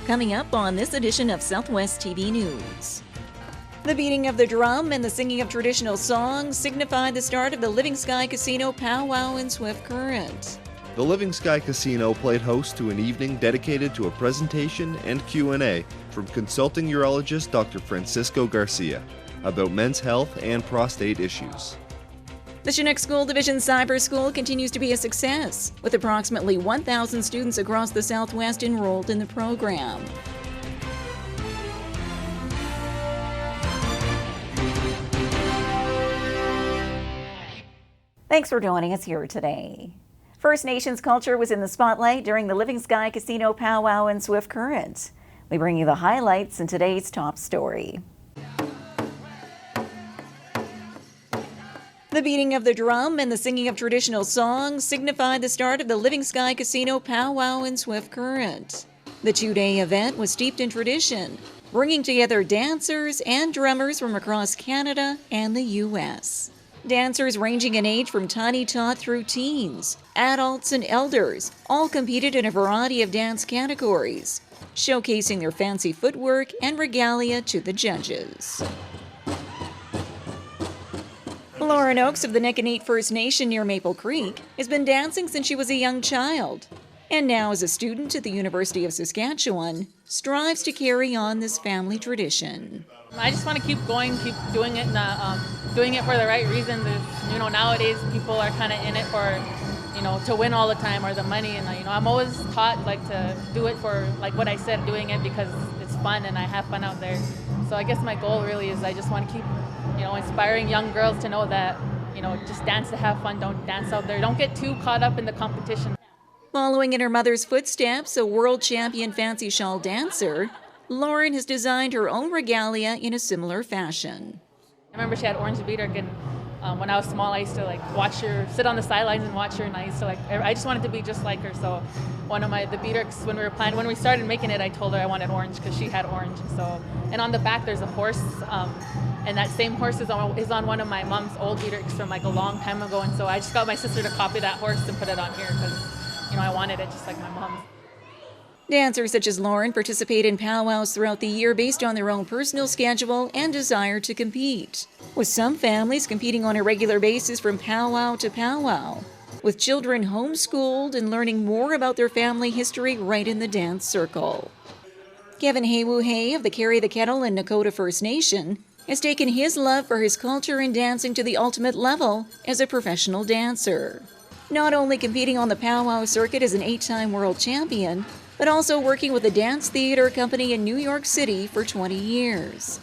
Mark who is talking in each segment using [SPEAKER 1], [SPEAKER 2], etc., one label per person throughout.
[SPEAKER 1] Coming up on this edition of Southwest TV News. The beating of the drum and the singing of traditional songs signified the start of the Living Sky Casino Pow Wow in Swift Current.
[SPEAKER 2] The Living Sky Casino played host to an evening dedicated to a presentation and Q&A from consulting urologist Dr. Francisco Garcia about men's health and prostate issues.
[SPEAKER 1] The Chinook School Division Cyber School continues to be a success, with approximately 1,000 students across the Southwest enrolled in the program. Thanks for joining us here today. First Nations culture was in the spotlight during the Living Sky Casino Pow Wow in Swift Current. We bring you the highlights in today's top story. The beating of the drum and the singing of traditional songs signified the start of the Living Sky Casino Pow Wow in Swift Current. The two-day event was steeped in tradition, bringing together dancers and drummers from across Canada and the U.S. Dancers ranging in age from tiny tot through teens, adults and elders, all competed in a variety of dance categories, showcasing their fancy footwork and regalia to the judges. Lauren Oakes of the Nicanite First Nation near Maple Creek has been dancing since she was a young child, and now as a student at the University of Saskatchewan, strives to carry on this family tradition.
[SPEAKER 3] I just want to keep going, keep doing it, doing it for the right reasons. Nowadays people are kind of in it for, to win all the time or the money, and I'm always taught to do it for what I said, doing it because it's fun and I have fun out there. So I guess my goal really is I just want to keep inspiring young girls to know that, just dance to have fun, don't dance out there. Don't get too caught up in the competition.
[SPEAKER 1] Following in her mother's footsteps, a world champion fancy shawl dancer, Lauren has designed her own regalia in a similar fashion.
[SPEAKER 3] I remember she had orange beater, and when I was small, I used to watch her, sit on the sidelines and watch her, and I used to I just wanted to be just like her. So one of the beaters, when we started making it, I told her I wanted orange because she had orange. And on the back there's a horse, and that same horse is on one of my mom's old beaters from a long time ago. And so I just got my sister to copy that horse and put it on here because I wanted it just like my mom's.
[SPEAKER 1] Dancers such as Lauren participate in powwows throughout the year based on their own personal schedule and desire to compete, with some families competing on a regular basis from powwow to powwow, with children homeschooled and learning more about their family history right in the dance circle. Kevin Hay of the Carry the Kettle and Nakota First Nation has taken his love for his culture and dancing to the ultimate level as a professional dancer. Not only competing on the powwow circuit as an 8-time world champion, but also working with a dance theater company in New York City for 20 years.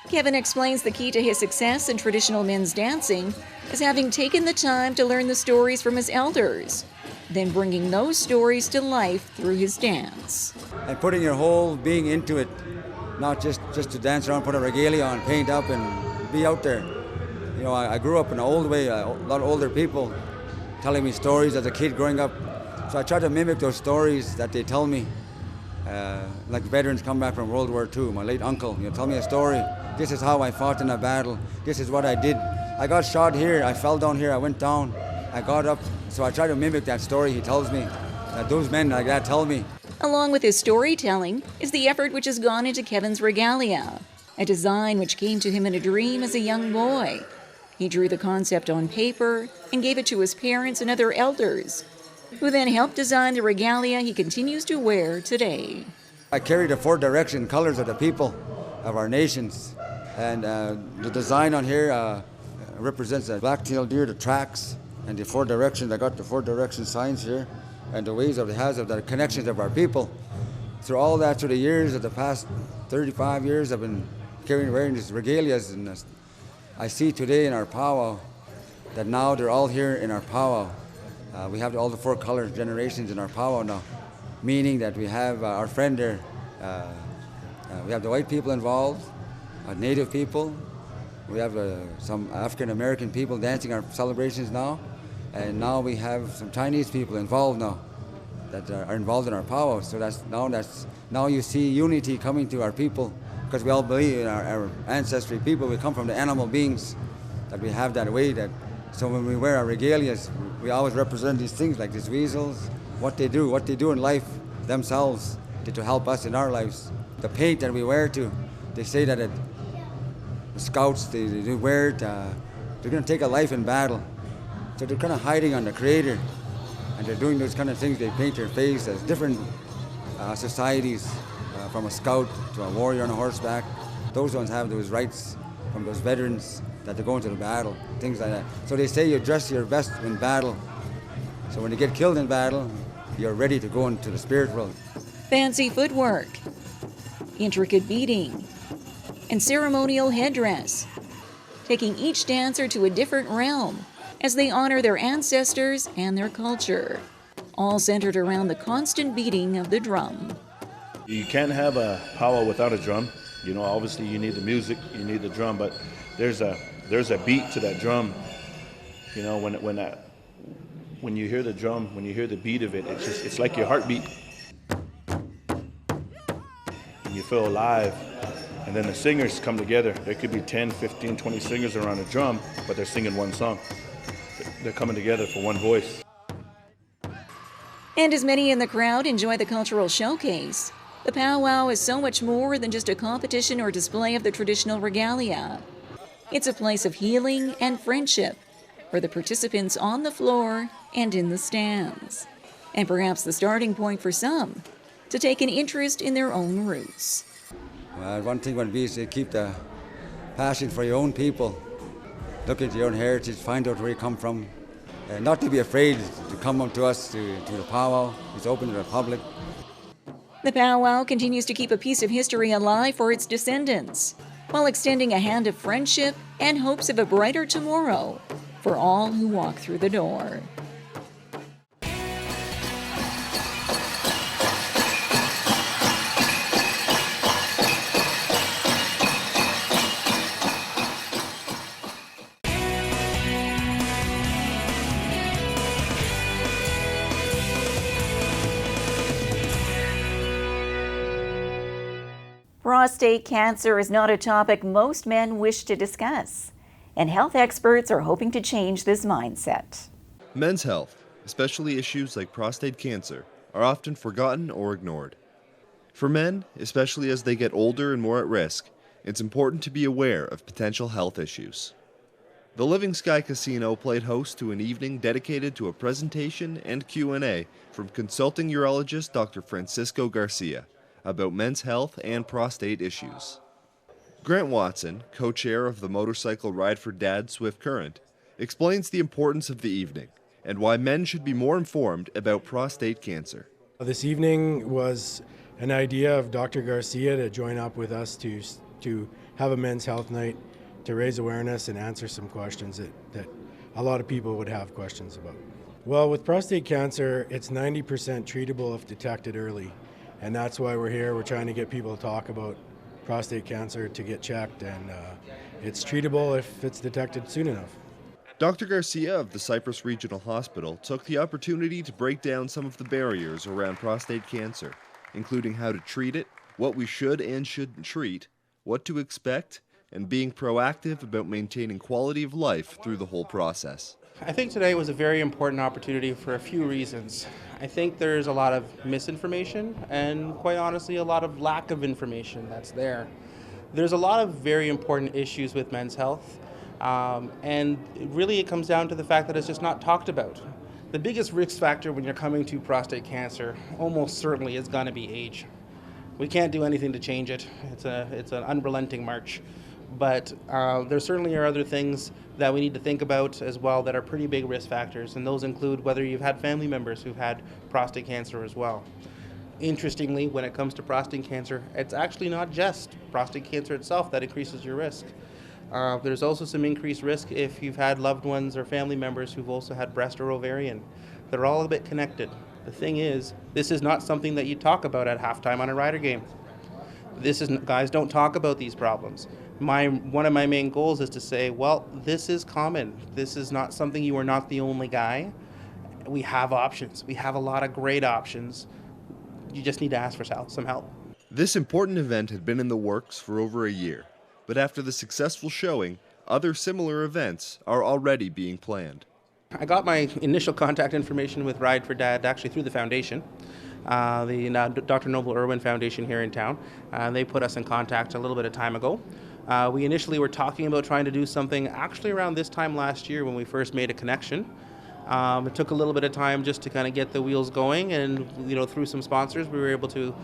[SPEAKER 1] Kevin explains the key to his success in traditional men's dancing is having taken the time to learn the stories from his elders, then bringing those stories to life through his dance.
[SPEAKER 4] And putting your whole being into it, not just to dance around, put a regalia on, paint up, and be out there. I grew up in an old way, a lot of older people telling me stories as a kid growing up. So I try to mimic those stories that they tell me. Like veterans come back from World War II, my late uncle, tell me a story. This is how I fought in a battle. This is what I did. I got shot here, I fell down here, I went down, I got up. So I try to mimic that story he tells me, that those men like that tell me.
[SPEAKER 1] Along with his storytelling is the effort which has gone into Kevin's regalia, a design which came to him in a dream as a young boy. He drew the concept on paper and gave it to his parents and other elders, who then helped design the regalia he continues to wear today.
[SPEAKER 4] I carry the 4 direction colors of the people of our nations, and the design on here represents a black-tailed deer, the tracks, and the 4 directions. I got the 4 direction signs here, and the ways of the connections of our people. Through all that, through the years of the past 35 years, I've been wearing these regalias, and I see today in our powwow that now they're all here in our powwow. We have all the 4 color generations in our powwow now, meaning that we have our friend there. We have the white people involved, Native people. We have some African American people dancing our celebrations now, and now we have some Chinese people involved now that are involved in our powwow. So now you see unity coming to our people, because we all believe in our ancestry people. We come from the animal beings, that we have that way. So when we wear our regalias, we always represent these things like these weasels, what they do in life themselves, to help us in our lives. The paint that we wear too, they say that the scouts, they wear it, they're going to take a life in battle. So they're kind of hiding on the Creator, and they're doing those kind of things. They paint their face as different societies, from a scout to a warrior on a horseback. Those ones have those rights from those veterans that they're going to the battle, things like that. So they say you dress your best in battle. So when you get killed in battle, you're ready to go into the spirit world.
[SPEAKER 1] Fancy footwork, intricate beading, and ceremonial headdress, taking each dancer to a different realm as they honor their ancestors and their culture, all centered around the constant beating of the drum.
[SPEAKER 5] You can't have a powwow without a drum. You know, obviously you need the music, you need the drum, but there's a beat to that drum. You know, when you hear the drum, when you hear the beat of it, it's like your heartbeat. And you feel alive. And then the singers come together. There could be 10, 15, 20 singers around a drum, but they're singing one song. They're coming together for one voice.
[SPEAKER 1] And as many in the crowd enjoy the cultural showcase, the powwow is so much more than just a competition or display of the traditional regalia. It's a place of healing and friendship for the participants on the floor and in the stands. And perhaps the starting point for some to take an interest in their own roots.
[SPEAKER 4] One thing would be is to keep the passion for your own people. Look into your own heritage, find out where you come from. Not to be afraid to come up to us, to the powwow. It's open to the public.
[SPEAKER 1] The powwow continues to keep a piece of history alive for its descendants, while extending a hand of friendship and hopes of a brighter tomorrow for all who walk through the door. Prostate cancer is not a topic most men wish to discuss, and health experts are hoping to change this mindset.
[SPEAKER 2] Men's health, especially issues like prostate cancer, are often forgotten or ignored. For men, especially as they get older and more at risk, it's important to be aware of potential health issues. The Living Sky Casino played host to an evening dedicated to a presentation and Q&A from consulting urologist Dr. Francisco Garcia about men's health and prostate issues. Grant Watson, co-chair of the Motorcycle Ride for Dad Swift Current, explains the importance of the evening and why men should be more informed about prostate cancer.
[SPEAKER 6] This evening was an idea of Dr. Garcia to join up with us to have a men's health night to raise awareness and answer some questions that a lot of people would have questions about. Well, with prostate cancer, it's 90% treatable if detected early. And that's why we're here. We're trying to get people to talk about prostate cancer to get checked, and it's treatable if it's detected soon enough.
[SPEAKER 2] Dr. Garcia of the Cypress Regional Hospital took the opportunity to break down some of the barriers around prostate cancer, including how to treat it, what we should and shouldn't treat, what to expect, and being proactive about maintaining quality of life through the whole process.
[SPEAKER 7] I think today was a very important opportunity for a few reasons. I think there's a lot of misinformation and, quite honestly, a lot of lack of information that's there. There's a lot of very important issues with men's health, and really it comes down to the fact that it's just not talked about. The biggest risk factor when you're coming to prostate cancer almost certainly is going to be age. We can't do anything to change it. It's an unrelenting march. But there certainly are other things that we need to think about as well that are pretty big risk factors, and those include whether you've had family members who've had prostate cancer as well. Interestingly, when it comes to prostate cancer, it's actually not just prostate cancer itself that increases your risk. There's also some increased risk if you've had loved ones or family members who've also had breast or ovarian. They're all a bit connected. The thing is, this is not something that you talk about at halftime on a Rider game. Guys don't talk about these problems. One of my main goals is to say, well, this is common. This is not something, you are not the only guy. We have options. We have a lot of great options. You just need to ask for some help.
[SPEAKER 2] This important event had been in the works for over a year, but after the successful showing, other similar events are already being planned.
[SPEAKER 7] I got my initial contact information with Ride for Dad actually through the foundation. the Dr. Noble Irwin Foundation here in town. They put us in contact a little bit of time ago. We initially were talking about trying to do something actually around this time last year when we first made a connection. It took a little bit of time just to kind of get the wheels going, and through some sponsors we were able to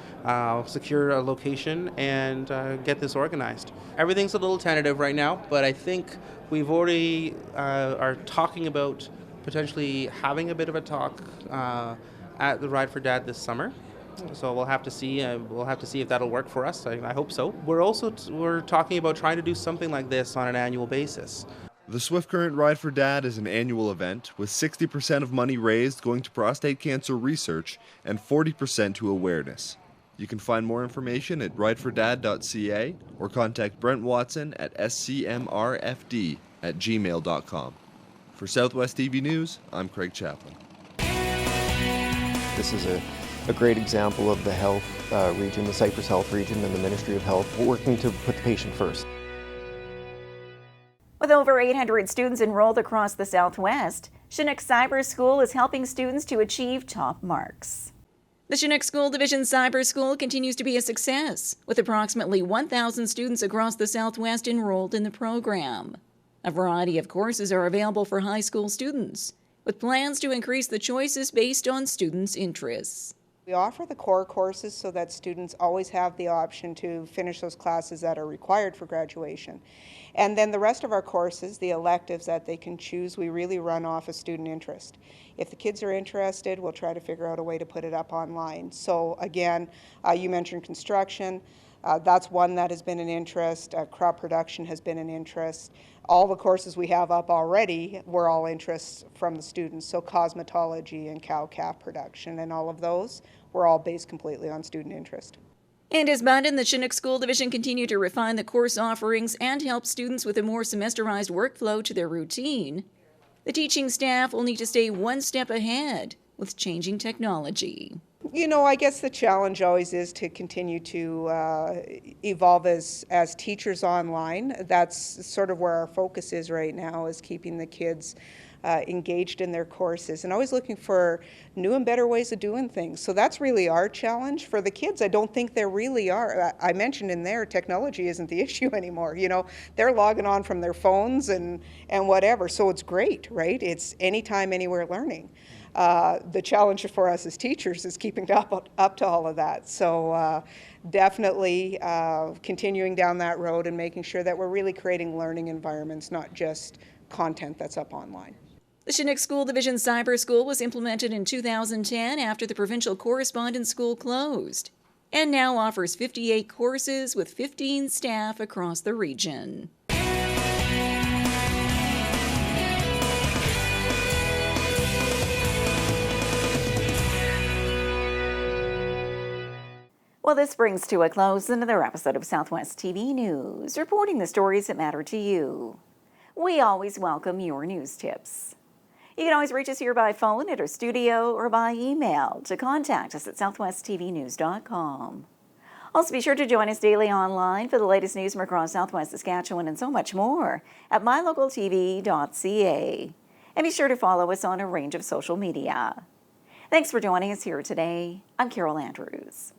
[SPEAKER 7] secure a location and get this organized. Everything's a little tentative right now, but I think we've already are talking about potentially having a bit of a talk at the Ride for Dad this summer. So we'll have to see. We'll have to see if that'll work for us. I hope so. We're talking about trying to do something like this on an annual basis.
[SPEAKER 2] The Swift Current Ride for Dad is an annual event with 60% of money raised going to prostate cancer research and 40% to awareness. You can find more information at ridefordad.ca or contact Brent Watson at scmrfd@gmail.com. For Southwest TV News, I'm Craig Chaplin.
[SPEAKER 8] This is a great example of the health region, the Cypress Health region, and the Ministry of Health working to put the patient first.
[SPEAKER 1] With over 800 students enrolled across the Southwest, Chinook Cyber School is helping students to achieve top marks. The Chinook School Division Cyber School continues to be a success, with approximately 1,000 students across the Southwest enrolled in the program. A variety of courses are available for high school students, with plans to increase the choices based on students' interests.
[SPEAKER 9] We offer the core courses so that students always have the option to finish those classes that are required for graduation. And then the rest of our courses, the electives that they can choose, we really run off of student interest. If the kids are interested, we'll try to figure out a way to put it up online. So again, you mentioned construction. That's one that has been an interest. Crop production has been an interest. All the courses we have up already were all interests from the students. So cosmetology and cow-calf production and all of those were all based completely on student interest.
[SPEAKER 1] And as Bud and the Chinook School Division continue to refine the course offerings and help students with a more semesterized workflow to their routine, the teaching staff will need to stay one step ahead with changing technology.
[SPEAKER 9] I guess the challenge always is to continue to evolve as teachers online. That's sort of where our focus is right now, is keeping the kids engaged in their courses and always looking for new and better ways of doing things. So that's really our challenge. For the kids, I don't think there really are. I mentioned in there, technology isn't the issue anymore. They're logging on from their phones and whatever. So it's great, right? It's anytime, anywhere learning. The challenge for us as teachers is keeping up to all of that. So definitely continuing down that road and making sure that we're really creating learning environments, not just content that's up online.
[SPEAKER 1] The Chinook School Division Cyber School was implemented in 2010 after the provincial correspondence school closed, and now offers 58 courses with 15 staff across the region. Well, this brings to a close another episode of Southwest TV News, reporting the stories that matter to you. We always welcome your news tips. You can always reach us here by phone at our studio or by email to contact us at southwesttvnews.com. Also, be sure to join us daily online for the latest news from across Southwest Saskatchewan and so much more at MyLocalTV.ca. And be sure to follow us on a range of social media. Thanks for joining us here today. I'm Carol Andrews.